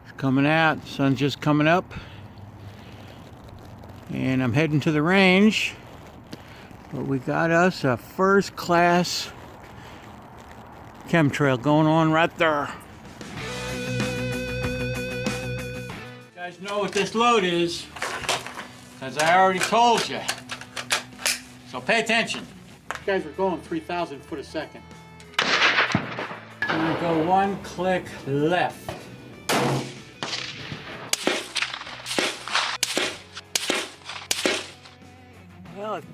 It's coming out. The sun's just coming up. And I'm heading to the range. But we got us a first class chemtrail going on right there. You guys know what this load is, as I already told you. So pay attention. You guys are going 3,000 foot a second. I'm gonna go one click left. Well, it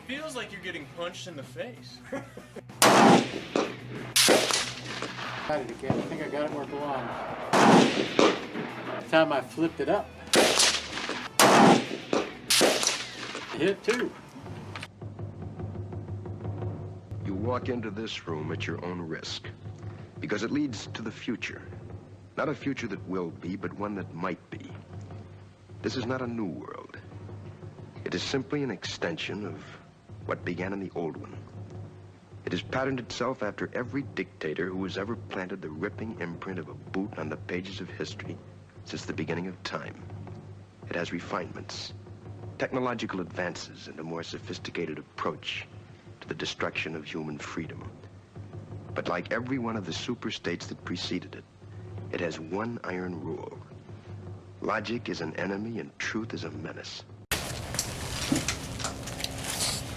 feels like you're getting punched in the face. Got it again. I think I got it where it belongs. By the time I flipped it up, it hit too. You walk into this room at your own risk, because it leads to the future. Not a future that will be, but one that might be. This is not a new world. It is simply an extension of what began in the old one. It has patterned itself after every dictator who has ever planted the ripping imprint of a boot on the pages of history since the beginning of time. It has refinements, technological advances, and a more sophisticated approach to the destruction of human freedom. But like every one of the super-states that preceded it, it has one iron rule. Logic is an enemy and truth is a menace.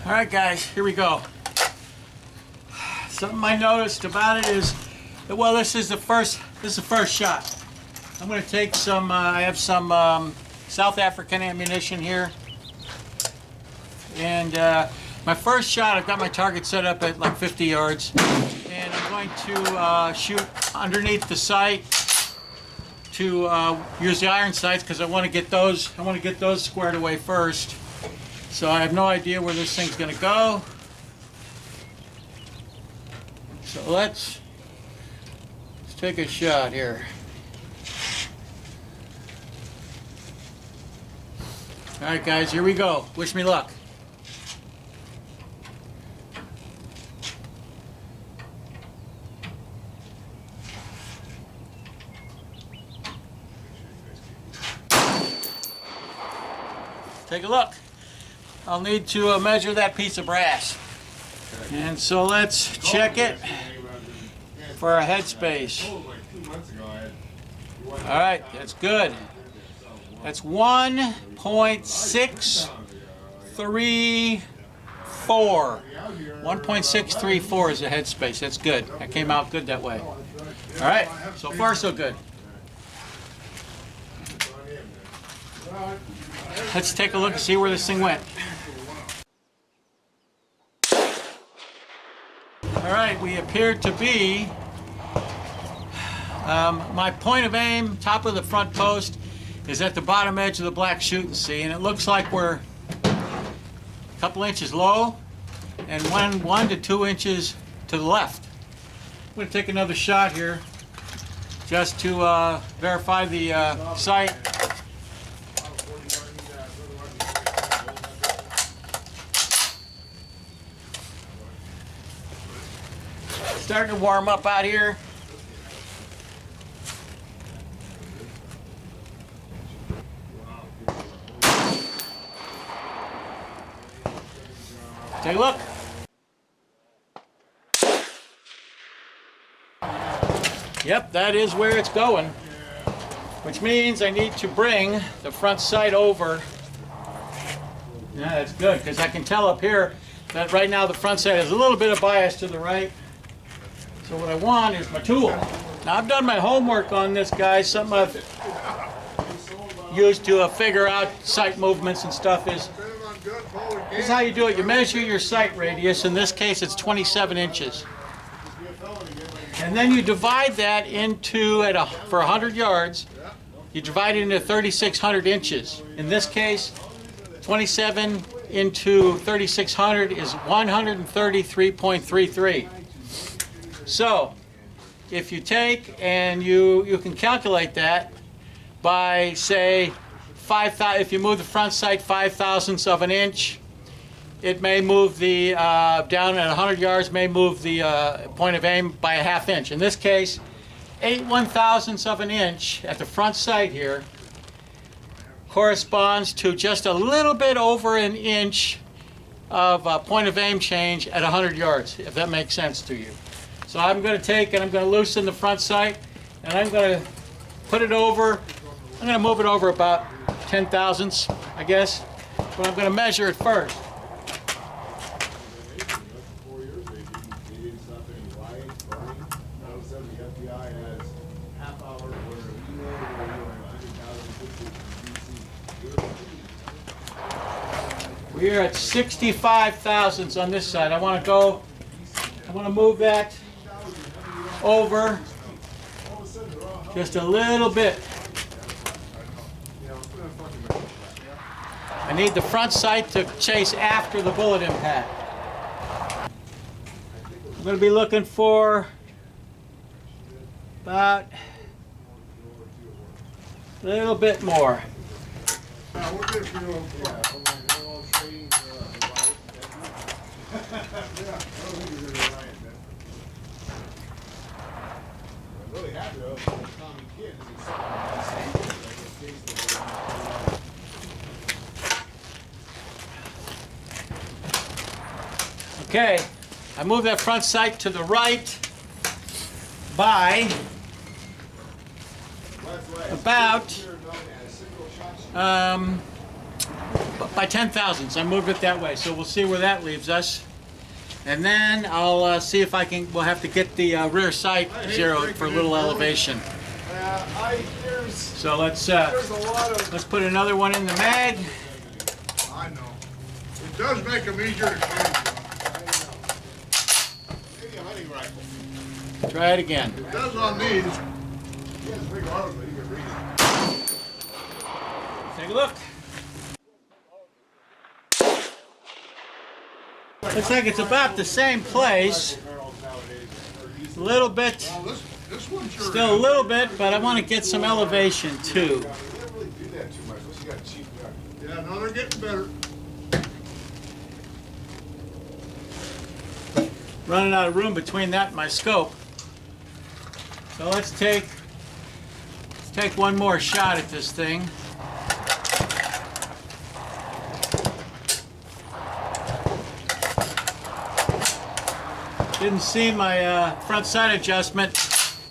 All right, guys, here we go. Something I noticed about it is that, well, this is the first shot. I'm going to take some. I have some South African ammunition here, and my first shot, I've got my target set up at like 50 yards, and I'm going to shoot underneath the sight to use the iron sights because I want to get those. I want to get those squared away first. So I have no idea where this thing's going to go. So let's take a shot here. All right, guys, here we go. Wish me luck. Take a look. I'll need to measure that piece of brass. And so let's check it for our headspace. All right, that's good. That's 1.634. 1.634 is the headspace. That's good. That came out good that way. All right, so far so good. Let's take a look and see where this thing went. All right, we appear to be, my point of aim, top of the front post, is at the bottom edge of the black shooting sea, and it looks like we're a couple inches low and 1 to 2 inches to the left. I'm going to take another shot here just to verify the sight. Starting to warm up out here. Take a look. Yep, that is where it's going, which means I need to bring the front sight over. Yeah, that's good, because I can tell up here that right now the front sight has a little bit of bias to the right. So what I want is my tool. Now I've done my homework on this, guys. Something I've used to figure out sight movements and stuff is, this is how you do it. You measure your sight radius. In this case, it's 27 inches. And then you divide that into, for 100 yards, you divide it into 3,600 inches. In this case, 27 into 3,600 is 133.33. So, if you take and you can calculate that by, say, 5,000, if you move the front sight 5/1000ths of an inch, it may move the, down at 100 yards, may move the point of aim by a 1/2 inch. In this case, 8/1000ths of an inch at the front sight here corresponds to just a little bit over an inch of point of aim change at 100 yards, if that makes sense to you. So I'm going to take and I'm going to loosen the front sight, and I'm going to put it over. I'm going to move it over about 10/1000ths, I guess, but I'm going to measure it first. We are at 65/1000ths on this side. I want to move that over just a little bit. I need the front sight to chase after the bullet impact. I'm going to be looking for about a little bit more. Okay, I move that front sight to the right by about by 10/1000ths. I moved it that way, so we'll see where that leaves us. And then I'll see if I can, we'll have to get the rear sight zeroed for a little elevation. So let's put another one in the mag. I know. It does make them easier to change. Maybe a hunting rifle. Try it again. It does on these. He has big arms, but he can read it. Take a look. Looks like it's about the same place. A little bit, still a little bit, but I want to get some elevation too. Yeah, no, they're getting better. Running out of room between that and my scope. So let's take one more shot at this thing. Didn't see my front sight adjustment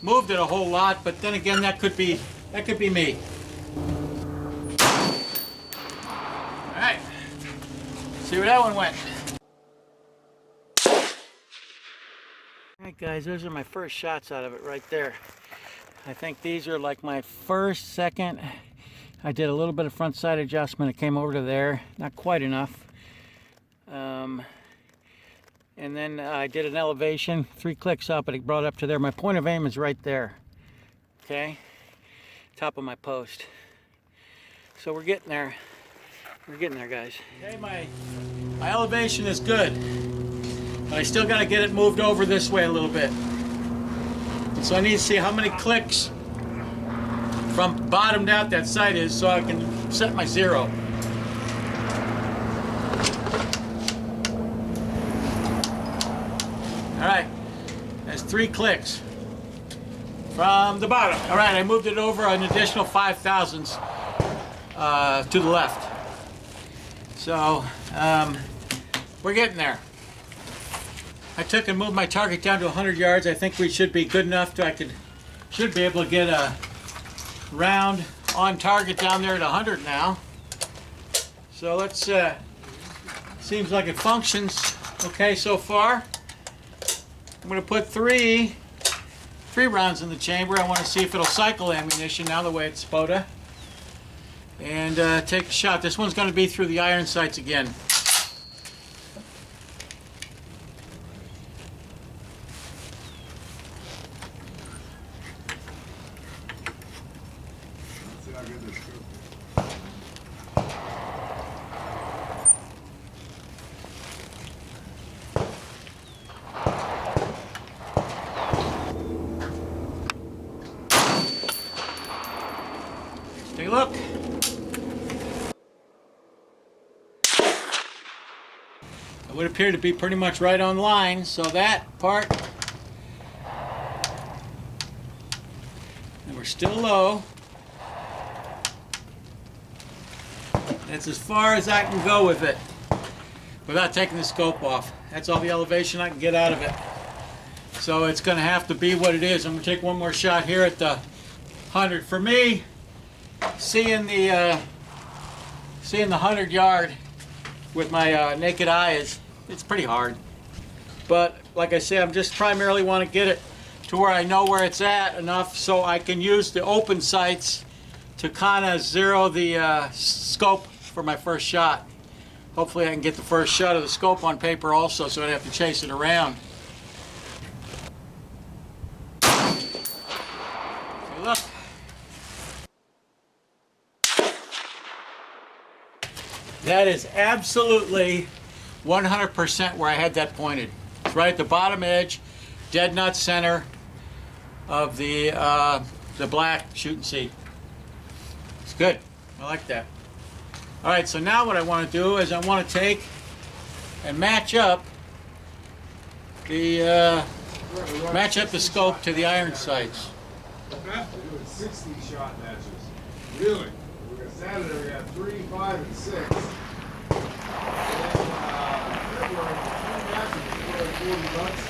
moved it a whole lot, but then again, that could be me. All right, see where that one went. All right, guys, those are my first shots out of it right there. I think these are like my first, second. I did a little bit of front sight adjustment. It came over to there, not quite enough. And then I did an elevation, 3 clicks up, and it brought up to there. My point of aim is right there, okay? Top of my post. So we're getting there. We're getting there, guys. Okay, my elevation is good, but I still got to get it moved over this way a little bit. So I need to see how many clicks from bottomed out that sight is so I can set my zero. All right, that's 3 clicks from the bottom. All right, I moved it over an additional 5/1000ths to the left. So we're getting there. I took and moved my target down to 100 yards. I think we should be good enough to, should be able to get a round on target down there at 100 now. So let's, seems like it functions okay so far. I'm going to put three rounds in the chamber. I want to see if it'll cycle ammunition now the way it's SPOTA. And take a shot. This one's going to be through the iron sights again. Take a look. It would appear to be pretty much right on line, so that part still low. That's as far as I can go with it without taking the scope off. That's all the elevation I can get out of it. So it's going to have to be what it is. I'm going to take one more shot here at the 100. For me, seeing the 100 yard with my naked eye it's pretty hard. But like I say, I'm just primarily want to get it to where I know where it's at enough so I can use the open sights to kind of zero the scope for my first shot. Hopefully I can get the first shot of the scope on paper also, so I don't have to chase it around. So look. That is absolutely 100% where I had that pointed. It's right at the bottom edge, dead nut center of the black shoot and see. It's good. I like that. All right, so now what I want to do is I want to take and match up the scope to the iron sights. We're doing 60 shot matches. Really? We got Saturday, we got 3, 5, and 6. And February, 2 matches, we're 40 bucks.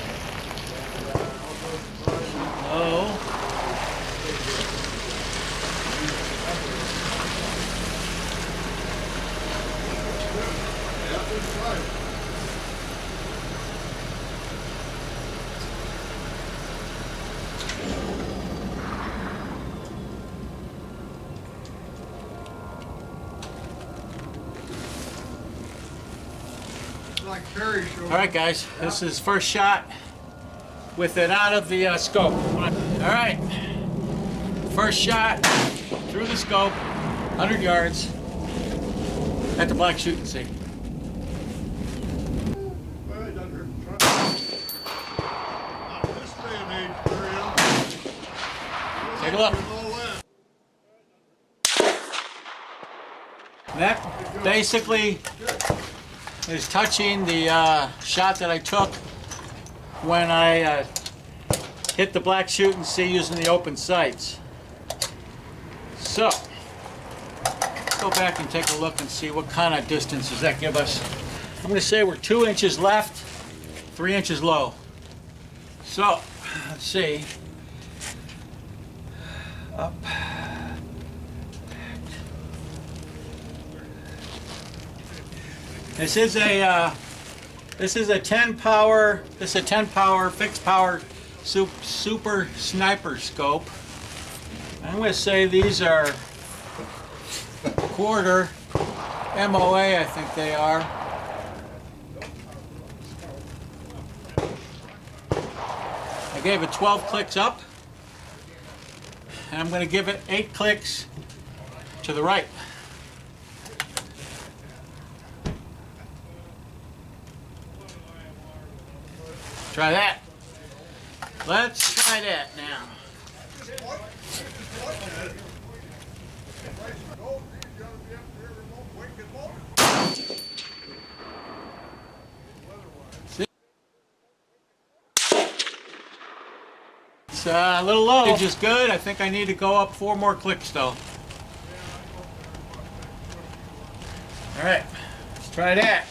Oh. All All right, guys, this is first shot with it out of the scope. All right, first shot through the scope, 100 yards at the black shoot and see. Take a look. That basically is touching the shot that I took when I hit the black shoot and see using the open sights. So, let's go back and take a look and see what kind of distance does that give us. I'm going to say we're 2 inches left, 3 inches low. So, let's see. Up. This is a 10 power fixed power super sniper scope. I'm going to say these are quarter M1A, I think they are. I gave it 12 clicks up, and I'm going to give it 8 clicks to the right. Try that. Let's try that now. See? It's a little low, which is good. I think I need to go up 4 more clicks though. All right, let's try that.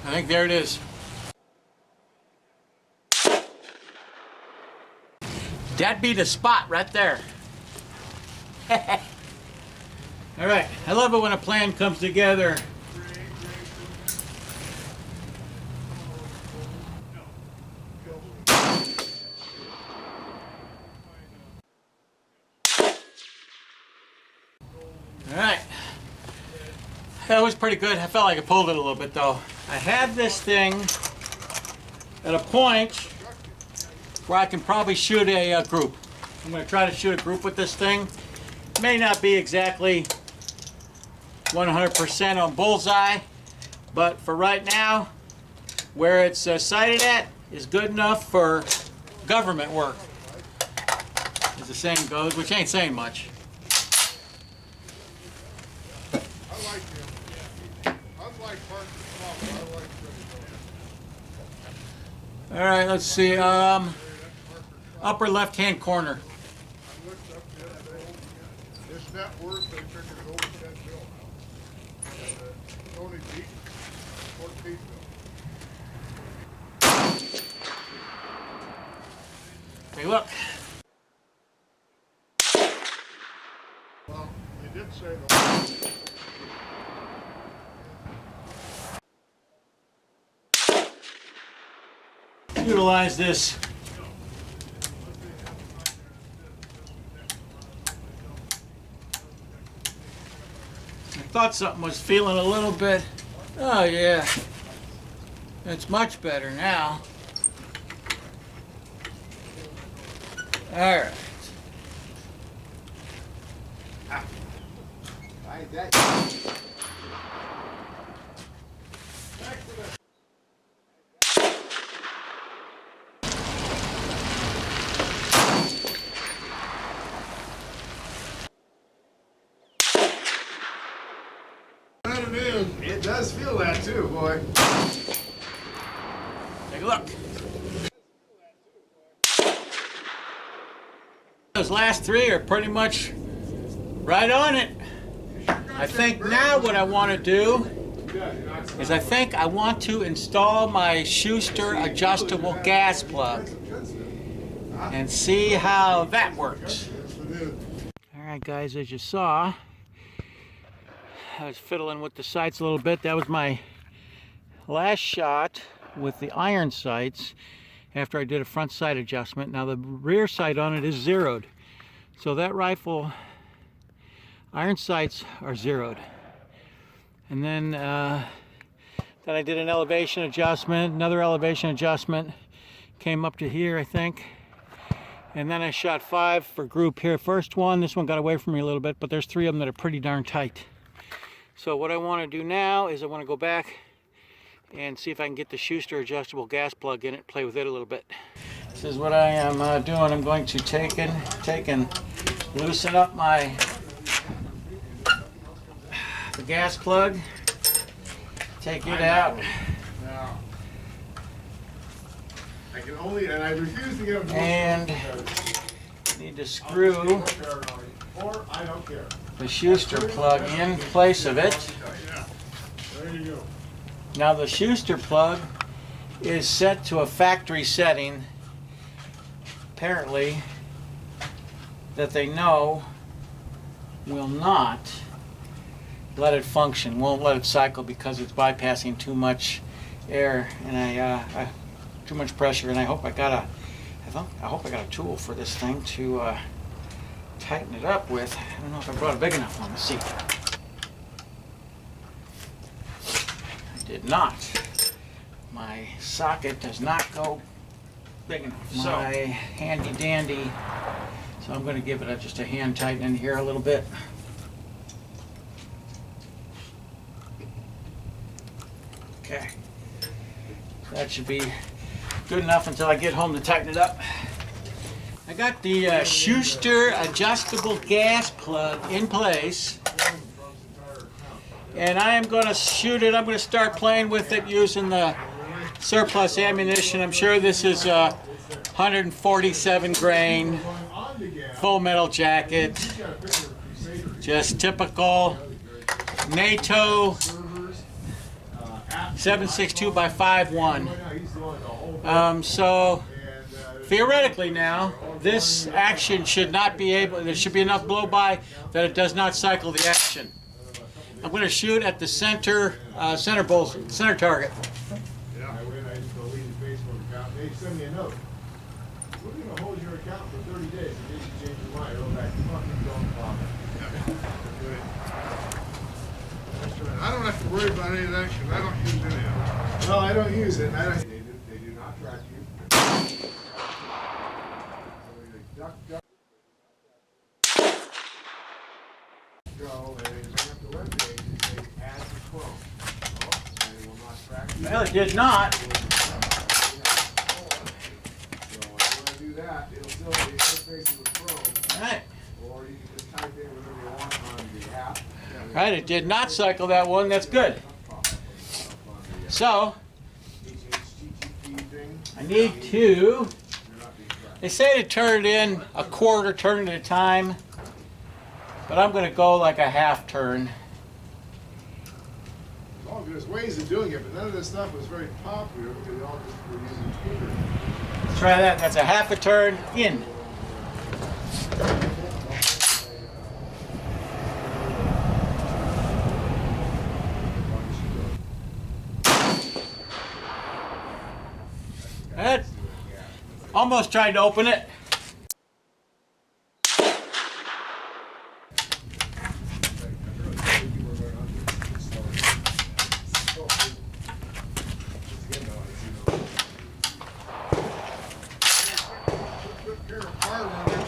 I think there it is. That'd be the spot right there. All right, I love it when a plan comes together. All right, that was pretty good. I felt like I pulled it a little bit though. I have this thing at a point where I can probably shoot a group. I'm going to try to shoot a group with this thing. May not be exactly 100% on bullseye, but for right now, where it's sighted at is good enough for government work, as the saying goes, which ain't saying much. All right, let's see. Upper left-hand corner. It's not worth they took it over that bill now. It's only feet, 14 bill. Take a look. Well, they did say though. Utilize this. I thought something was feeling a little bit. Oh yeah, it's much better now. All right. That it is. It does feel that too, boy. Take a look. Those last three are pretty much right on it. I think now what I want to do is I think I want to install my Schuster adjustable gas plug and see how that works. All right, guys, as you saw, I was fiddling with the sights a little bit. That was my last shot with the iron sights after I did a front sight adjustment. Now the rear sight on it is zeroed. So that rifle, iron sights are zeroed. And then I did an elevation adjustment, another elevation adjustment, came up to here, I think. And then I shot 5 for group here. First one, this one got away from me a little bit, but there's 3 of them that are pretty darn tight. So what I want to do now is I want to go back and see if I can get the Schuster adjustable gas plug in it, play with it a little bit. This is what I am doing. I'm going to take and loosen up the gas plug, take it out. Now, I can only, and I refuse to get a And need to screw or I don't care. the Schuster plug in place of it. There you go. Now the Schuster plug is set to a factory setting, apparently, that they know will not let it function, won't let it cycle because it's bypassing too much air and too much pressure. And I hope I got a tool for this thing to tighten it up with. I don't know if I brought a big enough one. Let's see. I did not. My socket does not go big enough. My handy dandy. So I'm going to give it just a hand tighten in here a little bit. Okay. That should be good enough until I get home to tighten it up. I got the Schuster adjustable gas plug in place. And I am going to shoot it. I'm going to start playing with it using the surplus ammunition. I'm sure this is 147 grain, full metal jacket, just typical NATO 7.62 by 5.1. So theoretically now, this action should not be able, there should be enough blow by that it does not cycle the action. I'm going to shoot at the center target. Yeah. I went, I used to delete his Facebook account. They send me a note. We're going to hold your account for 30 days in case you change your mind. Oh, that fucking don't bother. I don't have to worry about any of that because I don't use any of it. No, I don't use it. They do not track you. Duck, duck. Go, and they bring up the web page and say add to Chrome. And it will not track you. Well, it did not. So if you want to do that, it'll still be interfacing with Chrome. All right. Or you can just type in whatever you want on the app. All right, it did not cycle that one. That's good. So, I I need to, they say to turn it in a quarter turn at a time, but I'm going to go like a half turn. Oh, there's ways of doing it, but none of this stuff was very popular because they all just were using Twitter. Try that. That's a half a turn in. That almost tried to open it.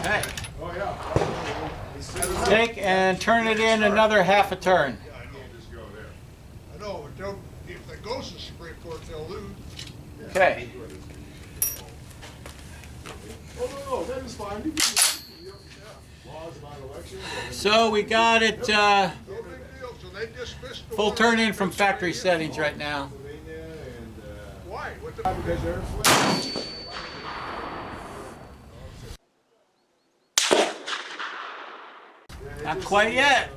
Okay. Oh, yeah. Take and turn it in another half a turn. I can't just go there. I know, but don't, if they go to Springfield, they'll lose. Okay. Oh, no, that is fine. You can, laws about elections. So we got it No big deal, so they dismissed the full one turn in on from factory settings right now. Pennsylvania and, Why? What the? because they're inflated. Not quite yet.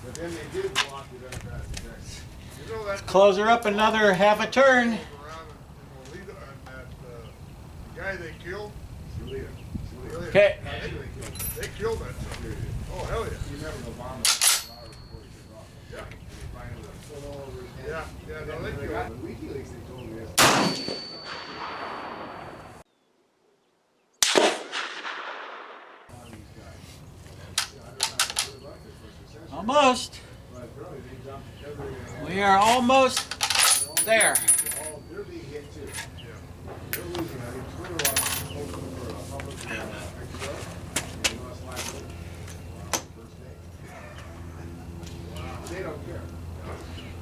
But then they did block the Democrats in Texas. You know that. Close her up another half a turn. Around in Molina and that, the guy they killed. Okay. They killed that son. Oh, hell yeah. You never go bomb flowers before you took off. Yeah. Finally, full over his head. Yeah, yeah, no, And they when killed got him. the WikiLeaks, they told me this. Almost. But apparently they dumped everything. We are almost there. They're being hit too. They're losing. I mean, Twitter was open for a public extra, and you lost last week. First day. They don't care.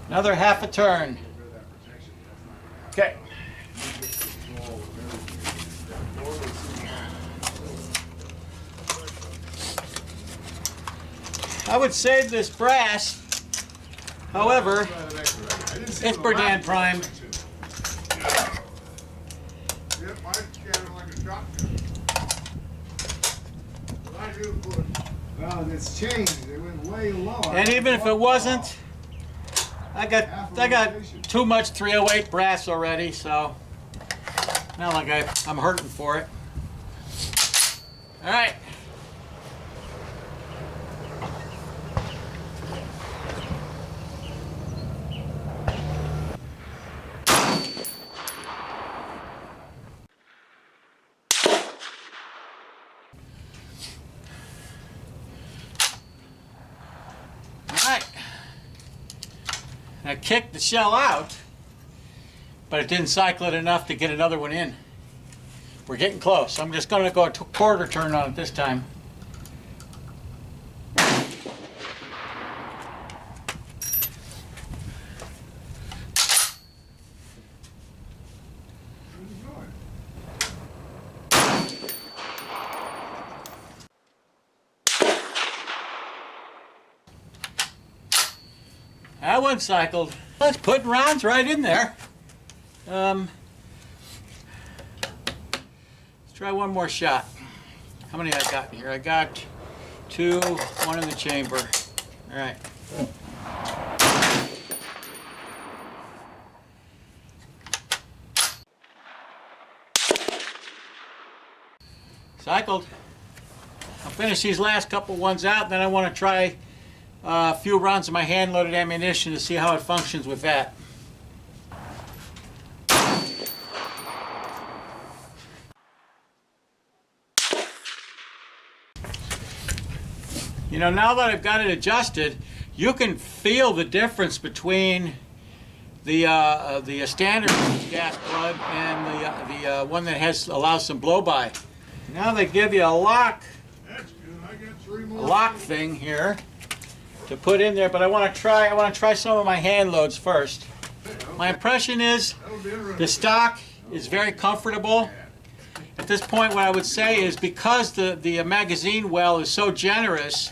Another half a turn. Get rid of that protection. That's not gonna happen. Okay. You get control of everything. Or they see I would save this brass. However, it's Berdan primed. Yeah, mine's scanning like a shotgun. But I do put, Well, it's changed. It went way low. And even if it wasn't, I got too much 308 brass already, so not like I'm hurting for it. All right. I kicked the shell out, but it didn't cycle it enough to get another one in. We're getting close. I'm just going to go a quarter turn on it this time. That one cycled. Let's put rounds right in there. Let's try one more shot. How many I got in here? I got 2, 1 in the chamber. All right. Cycled. I'll finish these last couple ones out, then I want to try a few rounds of my hand-loaded ammunition to see how it functions with that. You know, now that I've got it adjusted, you can feel the difference between the standard gas plug and the one that allows some blow-by. Now they give you a lock that's good, I got 3 more. lock thing here to put in there, but I want to try some of my hand loads first. My impression is That'll be interesting. the stock is very comfortable, At this point, what I would say is because the magazine well is so generous,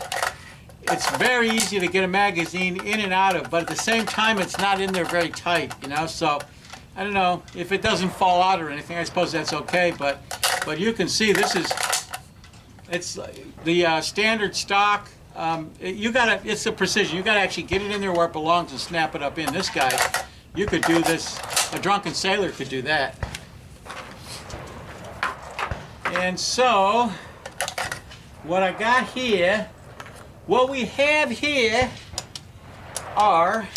it's very easy to get a magazine in and out of, but at the same time, it's not in there very tight, you know? So, I don't know, if it doesn't fall out or anything, I suppose that's okay, but you can see this is, it's the standard stock. It's the precision. You gotta actually get it in there where it belongs and snap it up in. This guy, you could do this, a drunken sailor could do that. And so, what I got here, what we have here are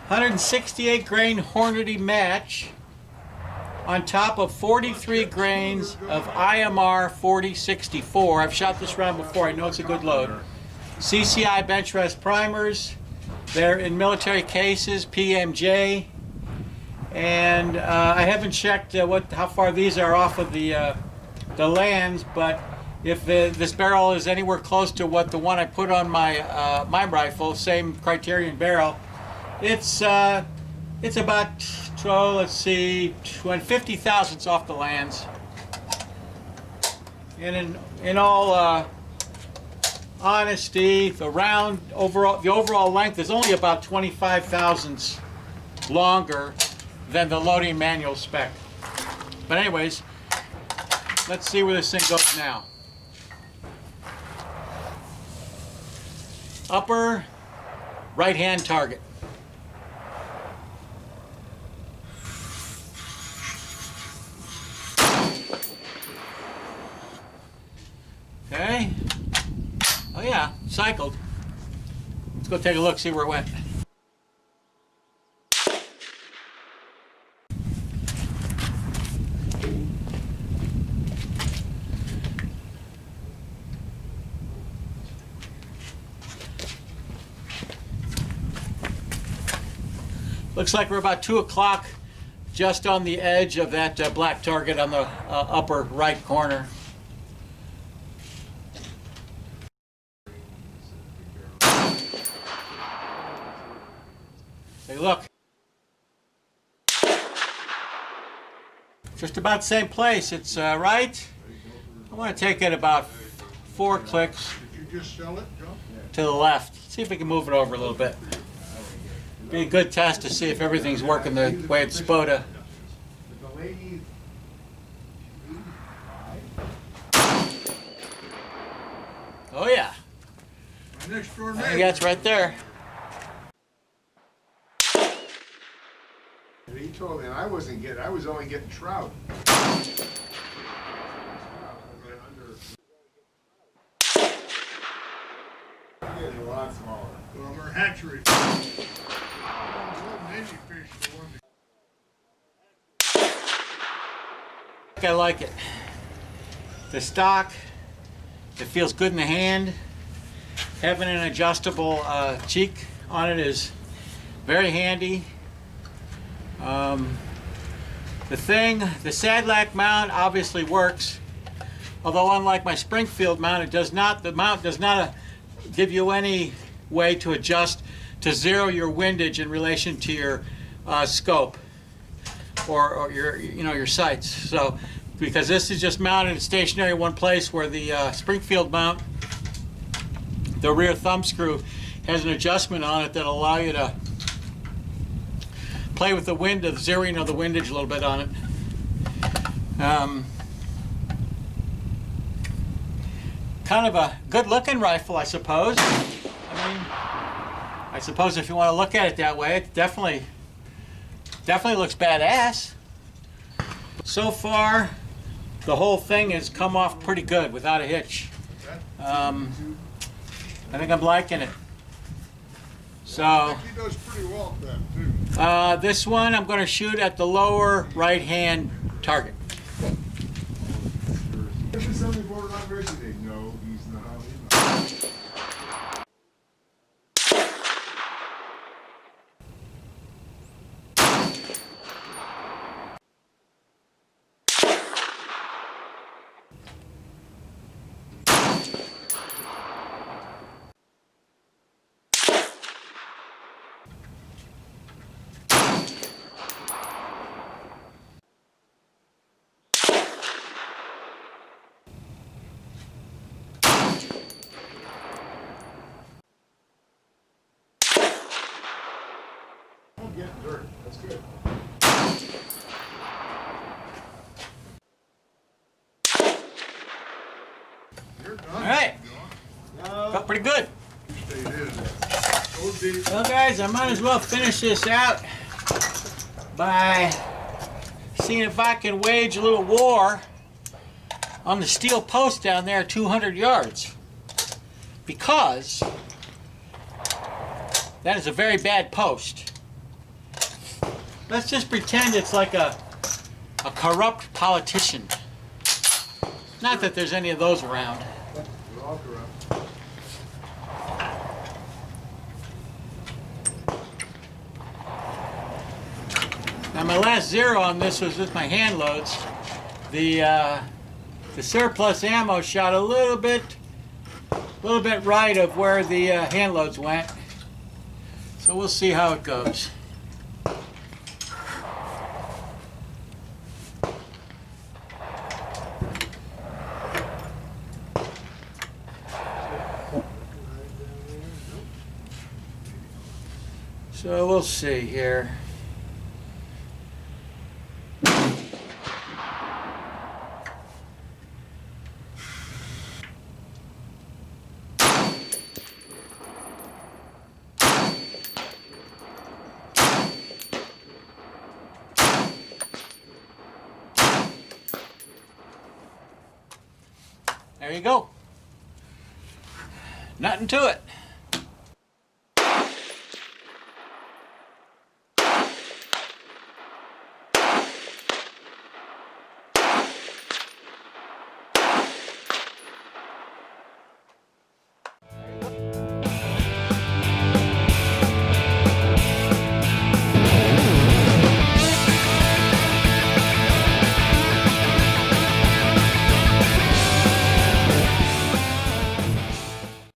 168 grain Hornady match on top of 43 grains of IMR 4064. I've shot this round before, I know it's a good load. CCI bench rest primers, they're in military cases, PMJ, and I haven't checked how far these are off of the lands, but if this barrel is anywhere close to what the one I put on my my rifle, same Criterion barrel, it's about, let's see, 50 thousandths off the lands. And in all honesty, the overall length is only about 25 thousandths longer than the loading manual spec. But anyways, let's see where this thing goes now. Upper right-hand target. Okay. Oh yeah, cycled. Let's go take a look, see where it went. Looks like we're about 2 o'clock, just on the edge of that black target on the upper right corner. Take a look. Just about the same place. It's right. I want to take it about 4 clicks Did you just sell it, John? to the left. See if we can move it over a little bit. Be a good test to see if everything's working the way it's supposed to. The lady, Oh yeah, My next door I neighbor. think that's right there. and he told me, and I was only getting trout. Getting a lot smaller. Well, they're hatchery. Navy fish, the one that I like it. The stock, it feels good in the hand. Having an adjustable cheek on it is very handy. The Sadlac mount obviously works, although unlike my Springfield mount, the mount does not give you any way to adjust to zero your windage in relation to your scope or your sights. So because this is just mounted stationary in one place, where the Springfield mount, the rear thumb screw has an adjustment on it that'll allow you to play with the wind, the zeroing of the windage a little bit on it. Kind of a good-looking rifle, I suppose. I suppose if you want to look at it that way, it definitely looks badass. So far, the whole thing has come off pretty good without a hitch. I think I'm liking it. So he does pretty well at that, too. this one I'm going to shoot at the lower right-hand target. This is something borderline resident. No, he's not. That's good. You're done. All right. No, Felt pretty good. stayed in. So deep. Well, guys, I might as well finish this out by seeing if I can wage a little war on the steel post down there 200 yards. Because that is a very bad post. Let's just pretend it's like a corrupt politician. Not that there's any of those around. We're all correct. Now my last zero on this was with my hand loads. The surplus ammo shot a little bit right of where the hand loads went. So we'll see how it goes. So we'll see here. There you go. Nothing to it.